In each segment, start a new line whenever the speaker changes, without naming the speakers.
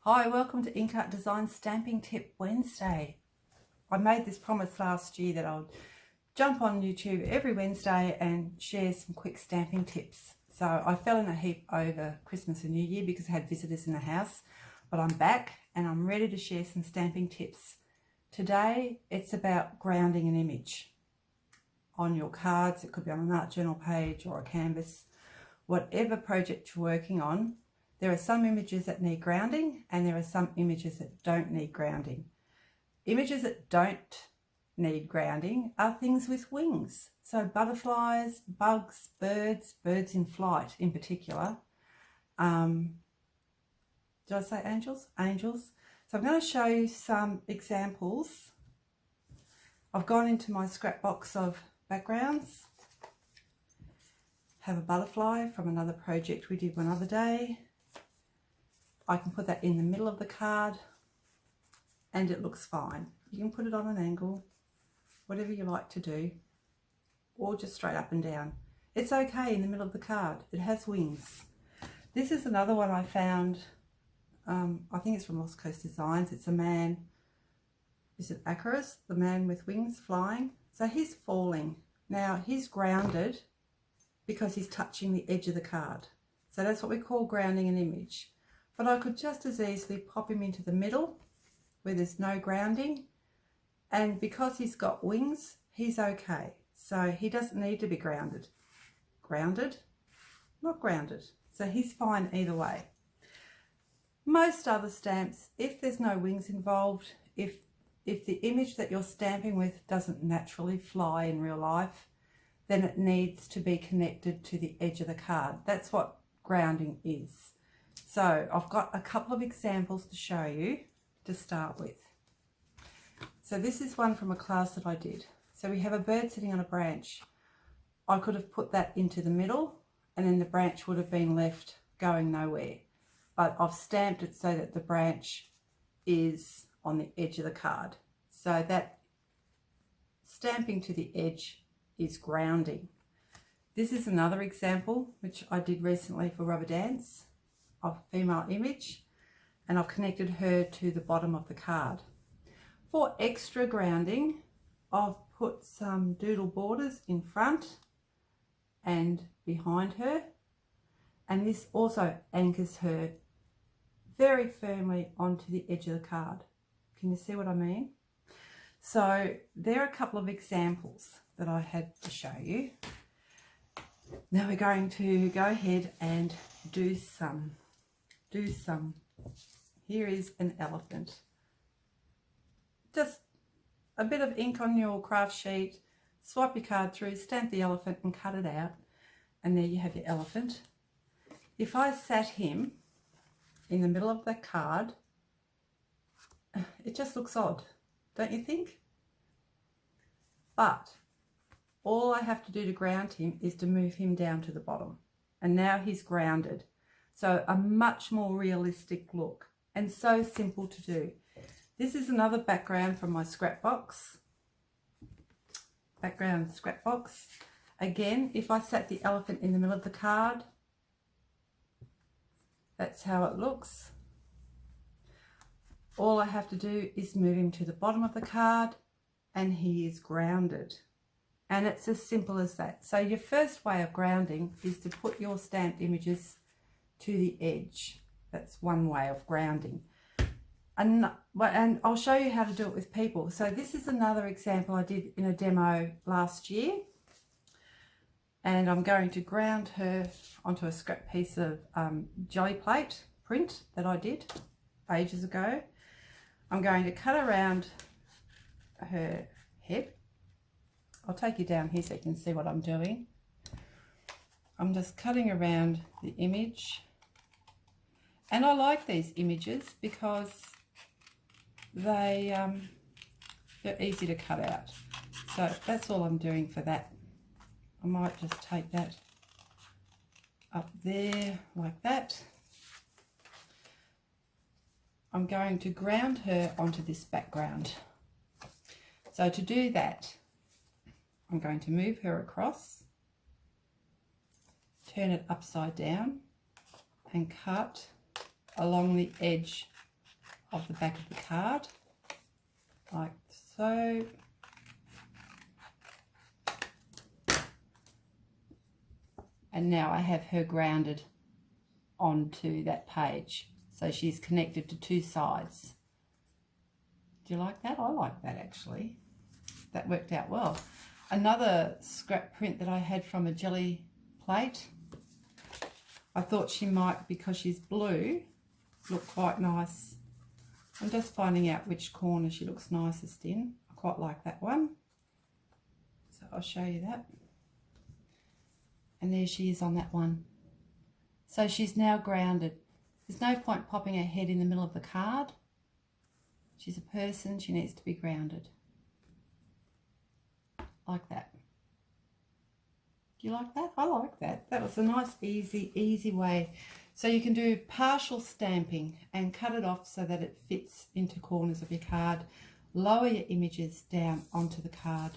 Hi, welcome to Ink Art Design Stamping Tip Wednesday. I made this promise last year that I'll jump on YouTube every Wednesday and share some quick stamping tips. So I fell in a heap over Christmas and New Year because I had visitors in the house, but I'm back and I'm ready to share some stamping tips. Today it's about grounding an image on your cards. It could be on an art journal page or a canvas, whatever project you're working on. There are some images that need grounding and there are some images that don't need grounding. Images that don't need grounding are things with wings. So butterflies, bugs, birds in flight in particular. Did I say angels? Angels. So I'm going to show you some examples. I've gone into my scrap box of backgrounds. Have a butterfly from another project we did one other day. I can put that in the middle of the card and it looks fine. You can put it on an angle, whatever you like to do, or just straight up and down. It's okay in the middle of the card. It has wings. This is another one I found, I think it's from Lost Coast Designs. It's a man, is it carus, the man with wings flying? So he's falling. Now he's grounded because he's touching the edge of the card. So that's what we call grounding an image. But I could just as easily pop him into the middle where there's no grounding, and because he's got wings, he's okay. So he doesn't need to be grounded. Grounded, not grounded. So he's fine either way. Most other stamps, if there's no wings involved, if the image that you're stamping with doesn't naturally fly in real life, then it needs to be connected to the edge of the card. That's what grounding is. So I've got a couple of examples to show you to start with. So this is one from a class that I did. So we have a bird sitting on a branch. I could have put that into the middle and then the branch would have been left going nowhere. But I've stamped it so that the branch is on the edge of the card. So that stamping to the edge is grounding. This is another example which I did recently for Rubber Dance of a female image, and I've connected her to the bottom of the card. For extra grounding, I've put some doodle borders in front and behind her, and this also anchors her very firmly onto the edge of the card. Can you see what I mean? So there are a couple of examples that I had to show you. Now we're going to go ahead and do some. Here is an elephant. Just a bit of ink on your craft sheet, swipe your card through, stamp the elephant and cut it out, and there you have your elephant. If I sat him in the middle of the card, it just looks odd, don't you think? But all I have to do to ground him is to move him down to the bottom, and now he's grounded. So a much more realistic look and so simple to do. This is another background from my scrap box. Background scrap box. Again, if I sat the elephant in the middle of the card, that's how it looks. All I have to do is move him to the bottom of the card and he is grounded. And it's as simple as that. So your first way of grounding is to put your stamped images to the edge. That's one way of grounding. And I'll show you how to do it with people. So this is another example I did in a demo last year. And I'm going to ground her onto a scrap piece of jelly plate print that I did ages ago. I'm going to cut around her head. I'll take you down here so you can see what I'm doing. I'm just cutting around the image. And I like these images because they're easy to cut out. So that's all I'm doing for that. I might just take that up there like that. I'm going to ground her onto this background. So to do that, I'm going to move her across, turn it upside down and cut along the edge of the back of the card, like so. And now I have her grounded onto that page. So she's connected to two sides. Do you like that? I like that actually. That worked out well. Another scrap print that I had from a jelly plate. I thought she might, because she's blue, look quite nice. I'm just finding out which corner she looks nicest in. I quite like that one. So I'll show you that. And there she is on that one. So she's now grounded. There's no point popping her head in the middle of the card. She's a person, she needs to be grounded. Like that. Do you like that? I like that. That was a nice, easy way. So you can do partial stamping and cut it off so that it fits into corners of your card. Lower your images down onto the card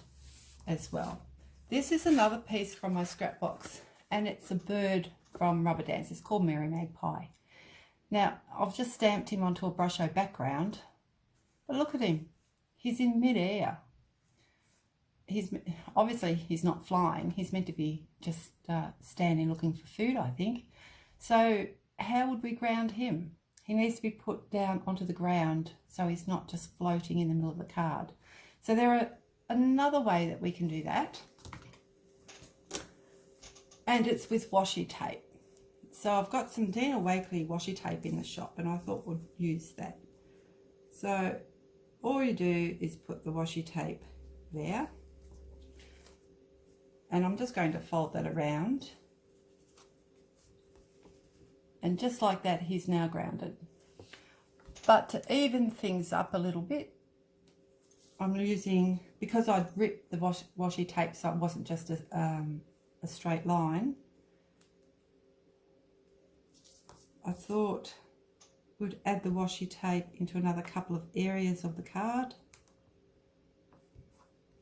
as well. This is another piece from my scrap box, and it's a bird from Rubber Dance. It's called Merry Magpie. Now, I've just stamped him onto a brusho background, but look at him. He's in mid-air. Obviously he's not flying. He's meant to be just standing looking for food, I think. So how would we ground him? He needs to be put down onto the ground so he's not just floating in the middle of the card. So there are another way that we can do that, and it's with washi tape. So I've got some Dina Wakley washi tape in the shop, and I thought we'd use that. So all you do is put the washi tape there, and I'm just going to fold that around, and just like that he's now grounded. But to even things up a little bit, I'm using, because I'd ripped the washi tape so it wasn't just a straight line, I thought we'd add the washi tape into another couple of areas of the card,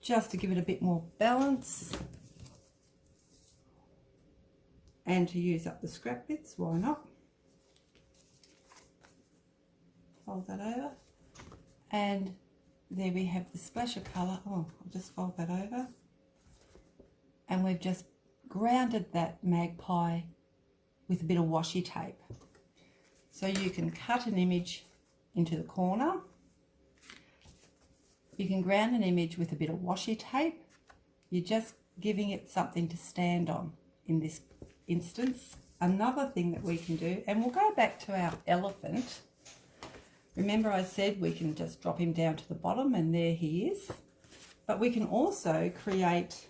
just to give it a bit more balance, and to use up the scrap bits. Why not? Fold that over, and there we have the splash of colour. Oh, I'll just fold that over, and we've just grounded that magpie with a bit of washi tape. So you can cut an image into the corner, you can ground an image with a bit of washi tape. You're just giving it something to stand on in this instance. Another thing that we can do, and we'll go back to our elephant. Remember I said we can just drop him down to the bottom, and there he is. But we can also create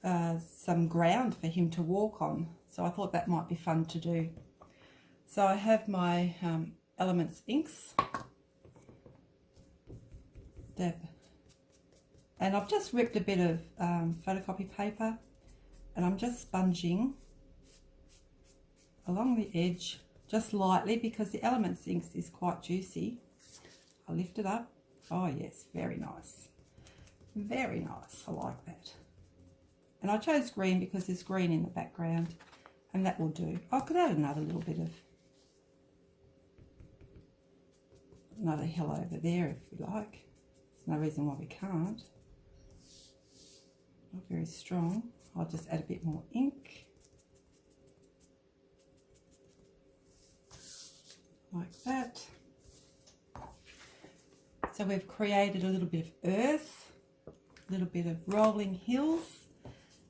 some ground for him to walk on. So I thought that might be fun to do. So I have my Elements inks, and I've just ripped a bit of photocopy paper, and I'm just sponging along the edge just lightly, because the Elements inks is quite juicy. I lift it up. Oh yes, very nice. Very nice, I like that. And I chose green because there's green in the background, and that will do. I could add another little bit of another hill over there if we like. There's no reason why we can't. Not very strong. I'll just add a bit more ink. Like that. So we've created a little bit of earth, a little bit of rolling hills,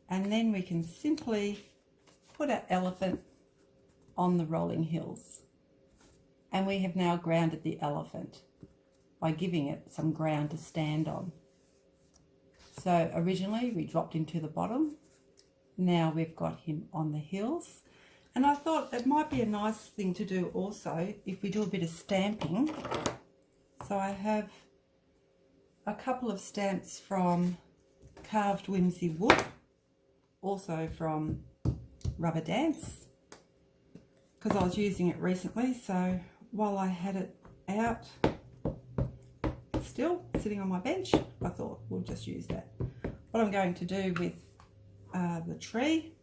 and then we can simply put our elephant on the rolling hills. And we have now grounded the elephant by giving it some ground to stand on. So originally we dropped him to the bottom. Now we've got him on the hills. And I thought it might be a nice thing to do also if we do a bit of stamping. So I have a couple of stamps from Carved Whimsy Wood, also from Rubber Dance, because I was using it recently. So while I had it out, still sitting on my bench, I thought we'll just use that. What I'm going to do with the tree,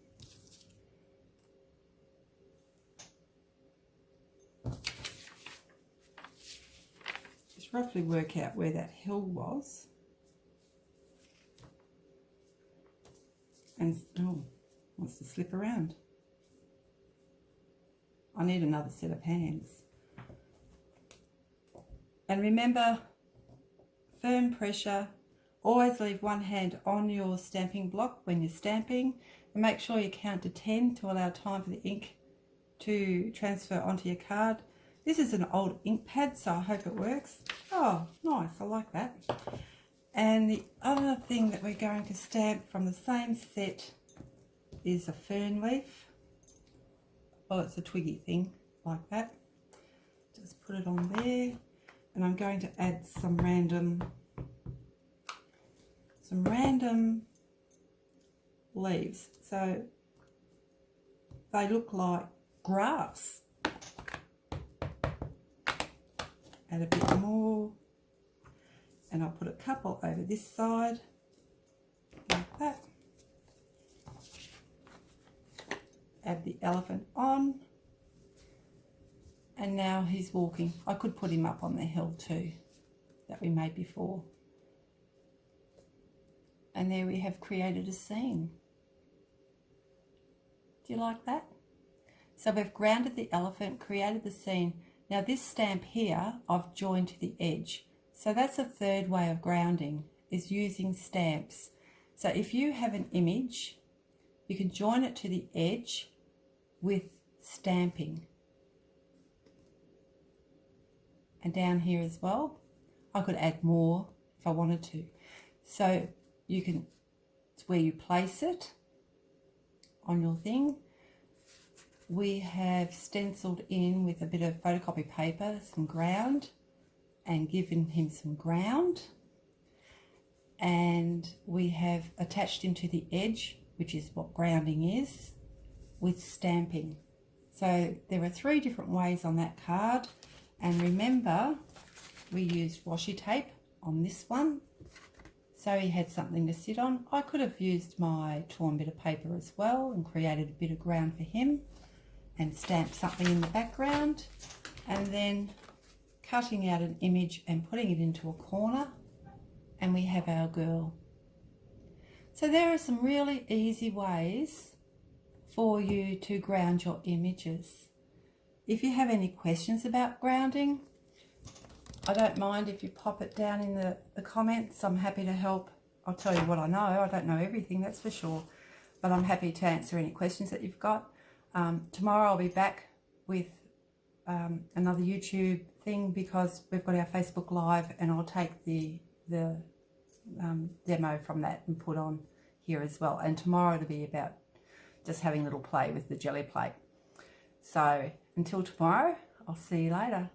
just roughly work out where that hill was. And, oh, wants to slip around. I need another set of hands. And remember, firm pressure. Always leave one hand on your stamping block when you're stamping, and make sure you count to 10 to allow time for the ink to transfer onto your card. This is an old ink pad, so I hope it works. Oh, nice, I like that. And the other thing that we're going to stamp from the same set is a fern leaf. Well, it's a twiggy thing like that. Just put it on there, and I'm going to add some random leaves. So they look like grass. Add a bit more, and I'll put a couple over this side like that. Add the elephant on, and now he's walking. I could put him up on the hill too that we made before. And there we have created a scene. Do you like that? So we've grounded the elephant, created the scene. Now this stamp here, I've joined to the edge. So that's a third way of grounding, is using stamps. So if you have an image, you can join it to the edge with stamping. And down here as well, I could add more if I wanted to. So you can, it's where you place it on your thing. We have stenciled in with a bit of photocopy paper some ground and given him some ground, and we have attached him to the edge, which is what grounding is, with stamping. So there are 3 different ways on that card, and remember we used washi tape on this one, so he had something to sit on. I could have used my torn bit of paper as well and created a bit of ground for him and stamped something in the background, and then cutting out an image and putting it into a corner, and we have our girl. So there are some really easy ways for you to ground your images. If you have any questions about grounding, I don't mind if you pop it down in the comments. I'm happy to help. I'll tell you what I know. I don't know everything, that's for sure, but I'm happy to answer any questions that you've got. Tomorrow I'll be back with another YouTube thing, because we've got our Facebook Live, and I'll take the demo from that and put on here as well. And tomorrow it'll be about just having a little play with the jelly plate. So until tomorrow, I'll see you later.